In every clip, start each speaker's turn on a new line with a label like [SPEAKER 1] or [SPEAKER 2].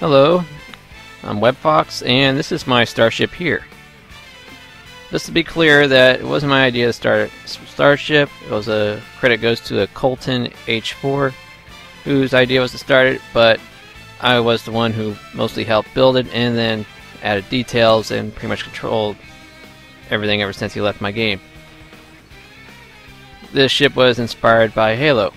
[SPEAKER 1] Hello, I'm WebFox, and this is my starship here. Just to be clear, that it wasn't my idea to start a starship. It was credit goes to a Colton H4, whose idea was to start it, but I was the one who mostly helped build it, and then added details and pretty much controlled everything ever since he left my game. This ship was inspired by Halo.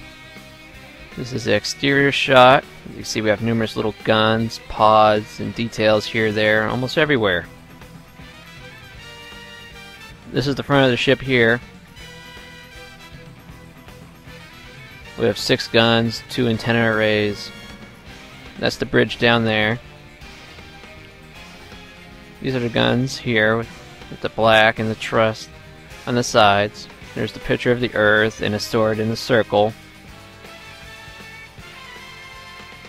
[SPEAKER 1] This is the exterior shot. You see we have numerous little guns, pods, and details here, there, almost everywhere. This is the front of the ship here. We have 6 guns, 2 antenna arrays. That's the bridge down there. These are the guns here with the black and the truss on the sides. There's the picture of the Earth and a sword in a circle.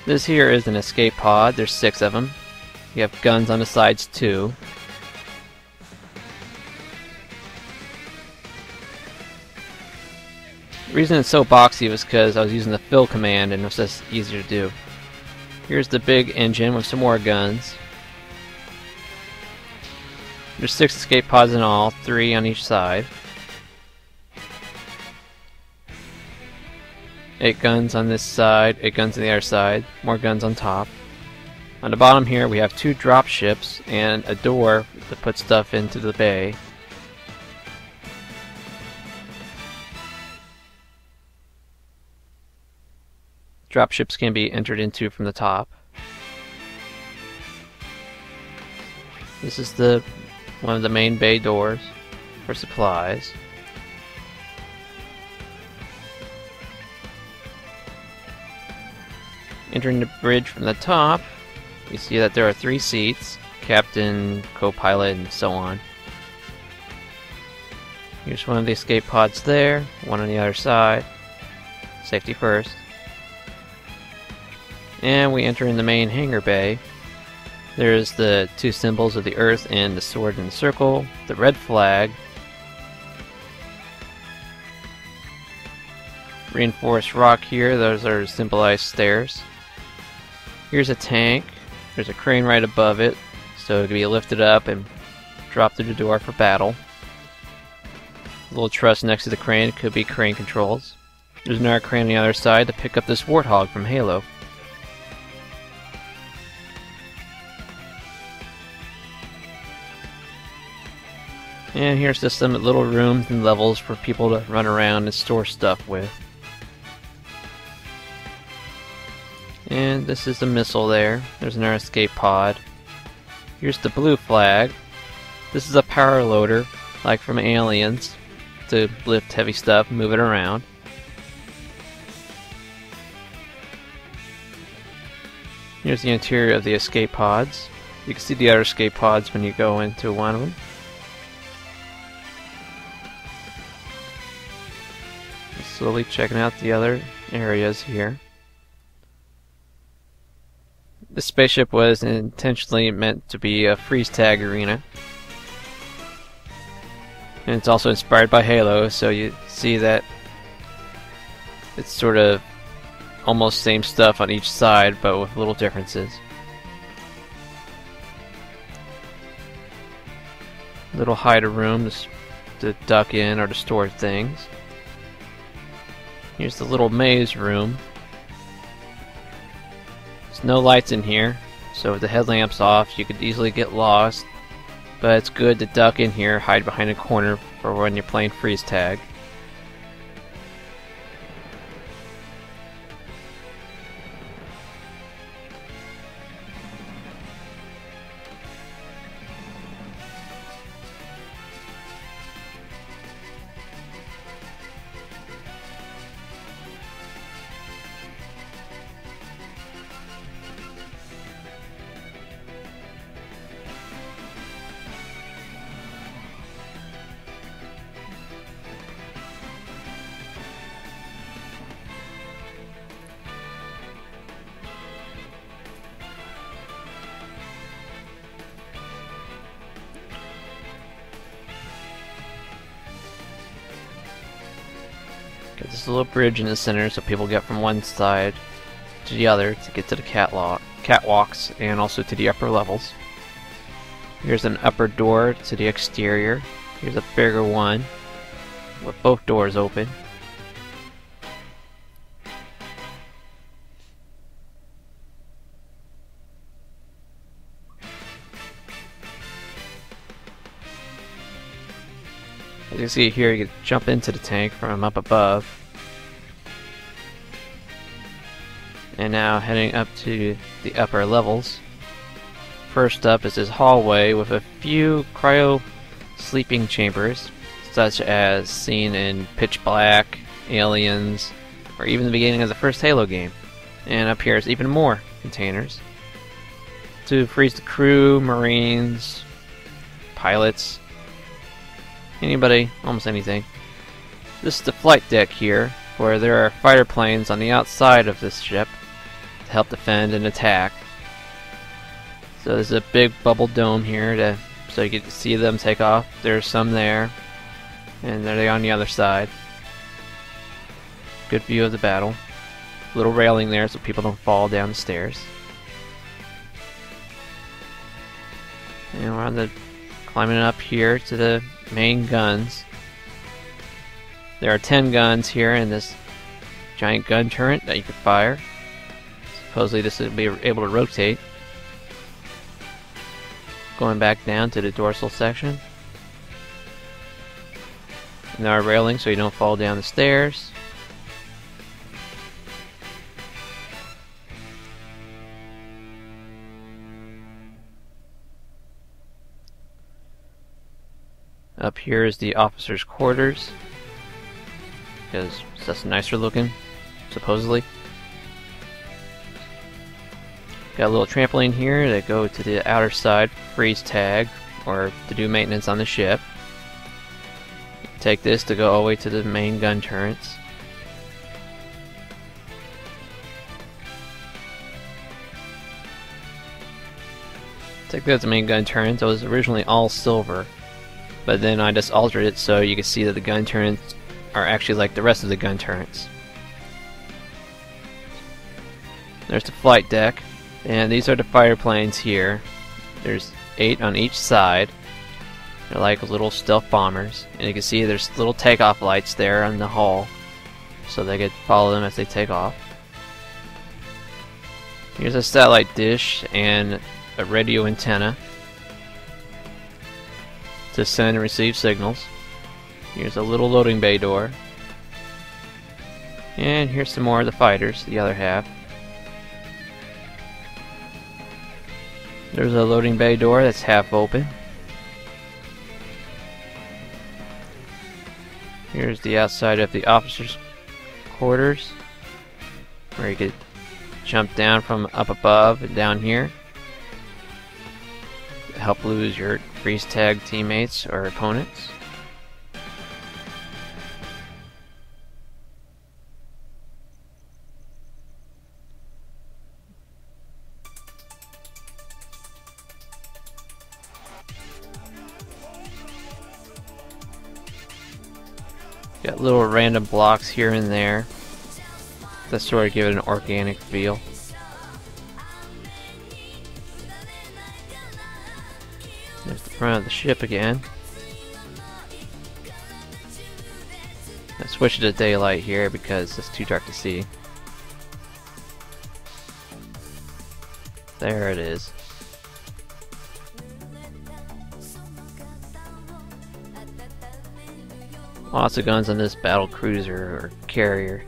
[SPEAKER 1] This here is an escape pod. There's 6 of them. You have guns on the sides too. The reason it's so boxy was because I was using the fill command and it was just easier to do. Here's the big engine with some more guns. There's 6 escape pods in all, 3 on each side. 8 guns on this side, 8 guns on the other side, more guns on top. On the bottom here we have 2 drop ships and a door to put stuff into the bay. Drop ships can be entered into from the top. This is one of the main bay doors for supplies. Entering the bridge from the top, you see that there are 3 seats, captain, co-pilot, and so on. Here's one of the escape pods there, one on the other side. Safety first. And we enter in the main hangar bay. There's the 2 symbols of the Earth and the sword in the circle, the red flag, reinforced rock here, those are symbolized stairs. Here's a tank, there's a crane right above it, so it can be lifted up and dropped through the door for battle. A little truss next to the crane could be crane controls. There's another crane on the other side to pick up this warthog from Halo. And here's just some little rooms and levels for people to run around and store stuff with. And this is the missile there. There's another escape pod. Here's the blue flag. This is a power loader, like from Aliens, to lift heavy stuff and move it around. Here's the interior of the escape pods. You can see the other escape pods when you go into one of them. Slowly checking out the other areas here. This spaceship was intentionally meant to be a freeze tag arena. And it's also inspired by Halo, so you see that it's sort of almost same stuff on each side, but with little differences. Little hider rooms to duck in or to store things. Here's the little maze room. There's no lights in here, so with the headlamps off you could easily get lost, but it's good to duck in here, hide behind a corner for when you're playing freeze tag. Got this little bridge in the center so people get from one side to the other to get to the catwalk. catwalks and also to the upper levels. Here's an upper door to the exterior. Here's a bigger one with both doors open. As you can see here, you can jump into the tank from up above. And now heading up to the upper levels. First up is this hallway with a few cryo sleeping chambers, such as seen in Pitch Black, Aliens, or even the beginning of the first Halo game. And up here is even more containers to freeze the crew, marines, pilots, anybody, almost anything. This is the flight deck here, where there are fighter planes on the outside of this ship to help defend and attack. So there's a big bubble dome here so you get to see them take off. There's some there, and there they are on the other side. Good view of the battle. Little railing there so people don't fall down the stairs. And we're on the climbing up here to the main guns. There are 10 guns here in this giant gun turret that you can fire. Supposedly this will be able to rotate. Going back down to the dorsal section. And there are railings so you don't fall down the stairs. Up here is the officers' quarters, because that's nicer looking, supposedly. Got a little trampoline here to go to the outer side, freeze tag, or to do maintenance on the ship. Take this to go all the way to the main gun turrets. Take that to the main gun turrets. It was originally all silver, but then I just altered it so you can see that the gun turrets are actually like the rest of the gun turrets. There's the flight deck, and these are the fighter planes here. There's 8 on each side. They're like little stealth bombers, and you can see there's little takeoff lights there on the hull, so they can follow them as they take off. Here's a satellite dish and a radio antenna to send and receive signals. Here's a little loading bay door. And here's some more of the fighters, the other half. There's a loading bay door that's half open. Here's the outside of the officers' quarters, where you could jump down from up above and down here. Help lose your freeze tag teammates or opponents. Got little random blocks here and there that sort of give it an organic feel. There's the front of the ship again. I switched to daylight here because it's too dark to see. There it is. Lots of guns on this battle cruiser or carrier.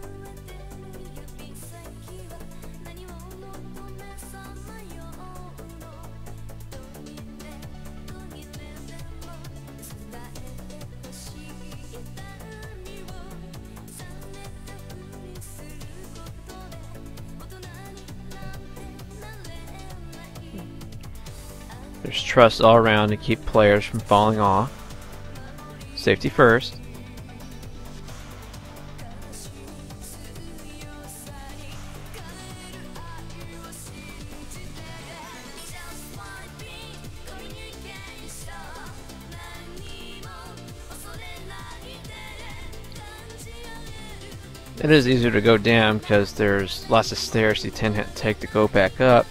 [SPEAKER 1] There's truss all around to keep players from falling off. Safety first. It is easier to go down because there's lots of stairs you tend to take to go back up,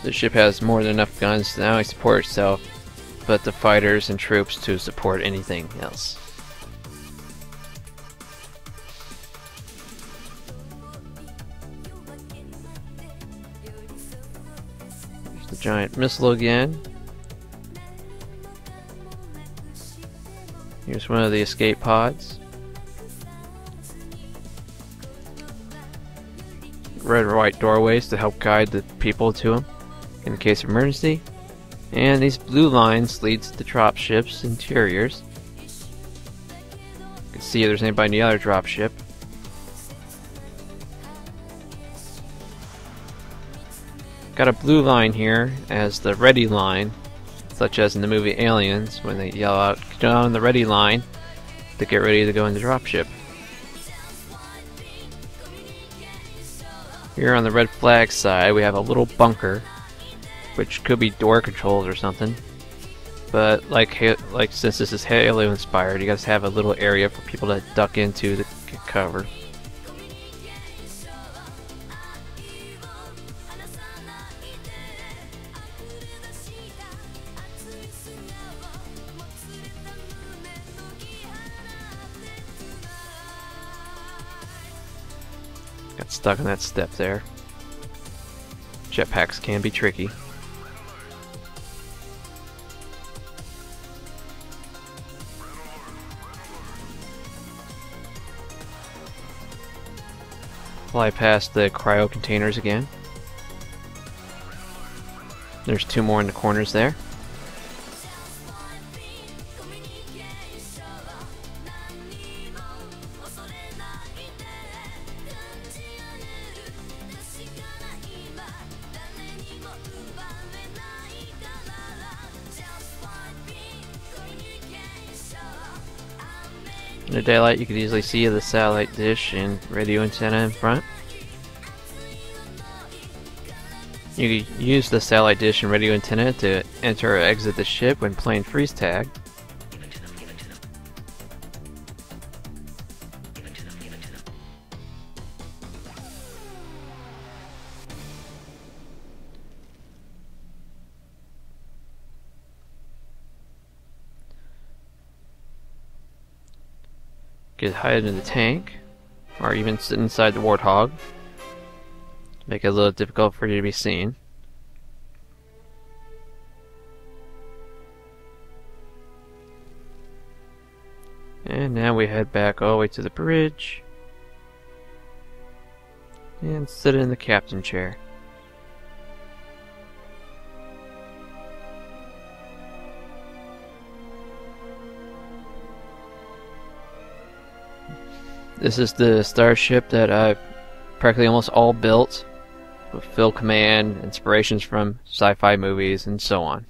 [SPEAKER 1] The ship has more than enough guns to not only support itself, but the fighters and troops to support anything else. There's the giant missile again. Here's one of the escape pods. Red or white doorways to help guide the people to them in case of emergency. And these blue lines lead to the drop ship's interiors. You can see if there's anybody in the other drop ship. Got a blue line here as the ready line, such as in the movie Aliens when they yell out, "Get on the ready line," to get ready to go in the drop ship. Here on the red flag side we have a little bunker, which could be door controls or something. But like since this is Halo inspired, you guys have a little area for people to duck into to get cover. Got stuck on that step there. Jetpacks can be tricky. Fly past the cryo containers again. There's two more in the corners there. In the daylight you can easily see the satellite dish and radio antenna in front. You can use the satellite dish and radio antenna to enter or exit the ship when playing freeze tag. You could hide in the tank, or even sit inside the Warthog. Make it a little difficult for you to be seen. And now we head back all the way to the bridge and sit in the captain chair. This is the starship that I've practically almost all built, with field command, inspirations from sci-fi movies, and so on.